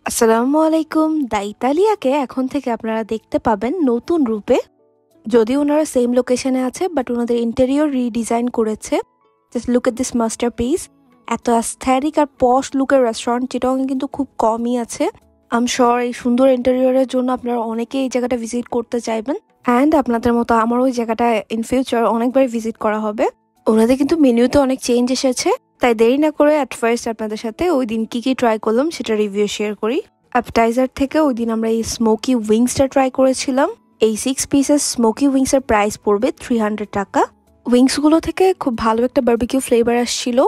আসসালামু আলাইকুম। দ্য ইতালিয়াকে এখন থেকে আপনারা দেখতে পাবেন নতুন রূপে। যদিও ওনারা সেম লোকেশনে আছে, বাট ওনাদের ইন্টেরিয়র রিডিজাইন করেছে। Just look at this masterpiece. এত অ্যাস্থেটিক আর পশ লুকের রেস্টুরেন্ট চিটাগংয়ে কিন্তু খুব কমই আছে। আম শিওর এই সুন্দর ইন্টেরিয়রের জন্য আপনারা অনেকেই এই জায়গাটা ভিজিট করতে চাইবেন। অ্যান্ড আপনাদের মতো আমার ওই জায়গাটা ইন ফিউচার অনেকবার ভিজিট করা হবে। ওনাদের কিন্তু মেনুতে অনেক চেঞ্জ এসেছে, তাই দেরি না করে অ্যাট ফার্স্ট আপনাদের সাথে ওই দিন কি ট্রাই করলাম সেটা রিভিউ শেয়ার করি। অ্যাপটাইজার থেকে ওই দিন আমরা এই স্মোকি উইংসটা ট্রাই করেছিলাম। এই 6 পিসের স্মোকি উইংসের প্রাইস পড়বে 300 টাকা। উইংসগুলো থেকে খুব ভালো একটা বারবিকিউ ফ্লেভার আসছিল,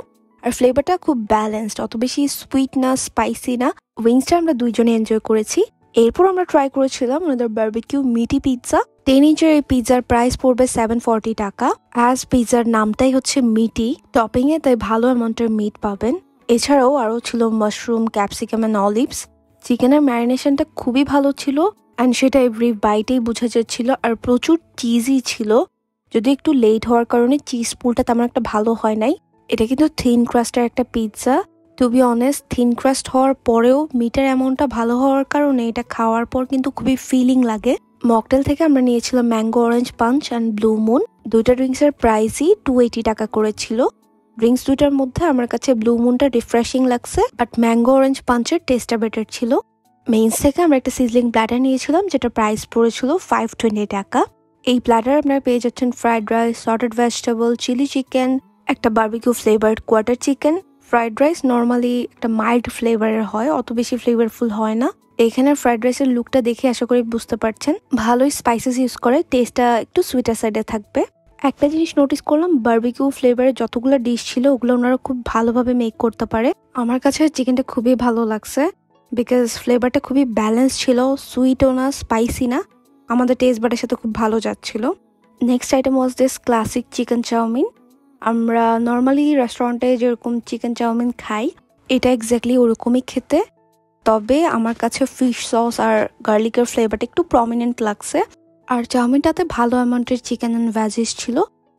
আর ফ্লেভারটা খুব ব্যালেন্সড, অত বেশি সুইট না স্পাইসি না। উইংসটা আমরা দুইজনে এনজয় করেছি। এরপর আমরা ট্রাই করেছিলাম ওনাদের বারবিকিউ মিটি পিৎজা। 10 ইঞ্চের এই পিৎজার প্রাইস পড়বে 740 টাকা। অ্যাজ পিৎজার নামটাই হচ্ছে মিটি, টপিংয়ে তাই ভালো অ্যামাউন্টের মিট পাবেন। এছাড়াও আরও ছিল মাশরুম, ক্যাপসিকাম অ্যান্ড অলিভস। চিকেনের ম্যারিনেশনটা খুবই ভালো ছিল, অ্যান্ড সেটা এভরি বাইটেই বোঝা যাচ্ছিল। আর প্রচুর চিজই ছিল, যদি একটু লেট হওয়ার কারণে চিজ পুলটা তেমন একটা ভালো হয় নাই। এটা কিন্তু থিন ক্রাস্টের একটা pizza. To be honest, thin crust হওয়ার পরেও মিটার অ্যামাউন্টটা ভালো হওয়ার কারণে এটা খাওয়ার পর কিন্তু খুবই ফিলিং লাগে। মকটেল থেকে আমরা নিয়েছিলাম mango orange punch and blue moon. দুইটা ড্রিঙ্কসের প্রাইসই 280 টাকা করেছিল। ড্রিঙ্কস দুইটার মধ্যে আমার কাছে ব্লু মুনটা রিফ্রেশিং লাগছে, বাট ম্যাঙ্গো অরেঞ্জ পাঞ্চের টেস্টটা বেটার ছিল। মেইনস থেকে আমরা একটা সিজলিং প্ল্যাটার নিয়েছিলাম, যেটা প্রাইস পড়েছিল 520 টাকা। এই প্ল্যাটার আপনারা পেয়ে যাচ্ছেন fried rice, sauteed vegetable, chilli chicken, একটা barbecue flavoured quarter chicken. Fried rice normally একটা মাইল্ড ফ্লেভারের হয়, অত বেশি ফ্লেভারফুল হয় না। এখানে ফ্রাইড রাইসের লুকটা দেখে আশা করি বুঝতে পারছেন, ভালোই স্পাইসেস ইউজ করে, টেস্টটা একটু সুইটার সাইডে থাকবে। একটা জিনিস নোটিস করলাম, বারবিকিউ ফ্লেভারের যতগুলো ডিশ ছিল ওগুলো ওনারা খুব ভালোভাবে মেক করতে পারে। আমার কাছে চিকেনটা খুবই ভালো লাগছে, বিকজ ফ্লেভারটা খুবই ব্যালেন্স ছিল, সুইটও না স্পাইসি না, আমাদের টেস্ট বাডের সাথে খুব ভালো যাচ্ছিল। Next item was this classic chicken chowmein. আমরা নর্মালি রেস্টুরেন্টে যেরকম চিকেন চাউমিন খাই, এটা এক্স্যাক্টলি ওরকমই খেতে, তবে আমার কাছে ফিশ সস আর গার্লিকের ফ্লেভারটা একটু প্রমিনেন্ট লাগছে। আর চাউমিনটাতে ভালো অ্যামাউন্টের চিকেন অ্যান্ড ভেজিস ছিল,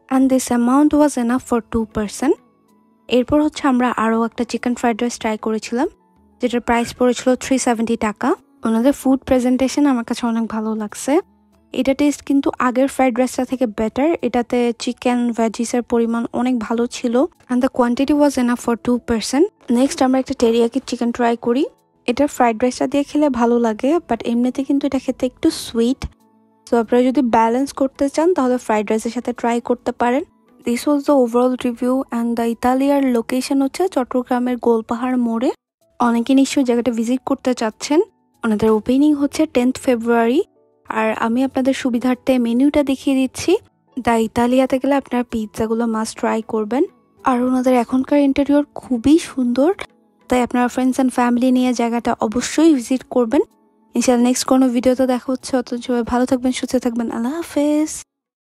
and this amount was enough for 2 person. এরপর হচ্ছে আমরা আরও একটা চিকেন ফ্রাইড রাইস ট্রাই করেছিলাম, যেটার প্রাইস পড়েছিল 370 টাকা। ওনাদের ফুড প্রেজেন্টেশন আমার কাছে অনেক ভালো লাগছে। এটা টেস্ট কিন্তু আগের ফ্রাইড রাইসটা থেকে বেটার। এটাতে চিকেন ভেজিসের পরিমাণ অনেক ভালো ছিল, and the quantity was enough for 2 person. Next আমরা একটা টেরিয়াকি চিকেন ট্রাই করি। এটা ফ্রাইড রাইসটা দিয়ে খেলে ভালো লাগে, বাট এমনিতে কিন্তু এটা খেতে একটু সুইট। সো আপনারা যদি ব্যালেন্স করতে চান তাহলে ফ্রাইড রাইসের সাথে ট্রাই করতে পারেন। This was the overall review, and the ইতালিয়ার লোকেশন হচ্ছে চট্টগ্রামের গোলপাহাড় মোড়ে। অনেকে নিশ্চয়ই জায়গাটা ভিজিট করতে চাচ্ছেন। ওনাদের ওপেনিং হচ্ছে 10th ফেব্রুয়ারি। আর আমি আপনাদের সুবিধার্থে মেনুটা দেখিয়ে দিচ্ছি। দ্য ইতালিয়াতে গেলে আপনারা পিৎজাগুলো মাস্ট ট্রাই করবেন। আর ওনাদের এখনকার ইন্টেরিয়র খুবই সুন্দর, তাই আপনারা ফ্রেন্ডস অ্যান্ড ফ্যামিলি নিয়ে জায়গাটা অবশ্যই ভিজিট করবেন। ইনশাআল্লাহ নেক্সট কোনো ভিডিওতে দেখা হচ্ছে। অত সবাই ভালো থাকবেন, সুস্থ থাকবেন। আল্লাহ হাফেজ।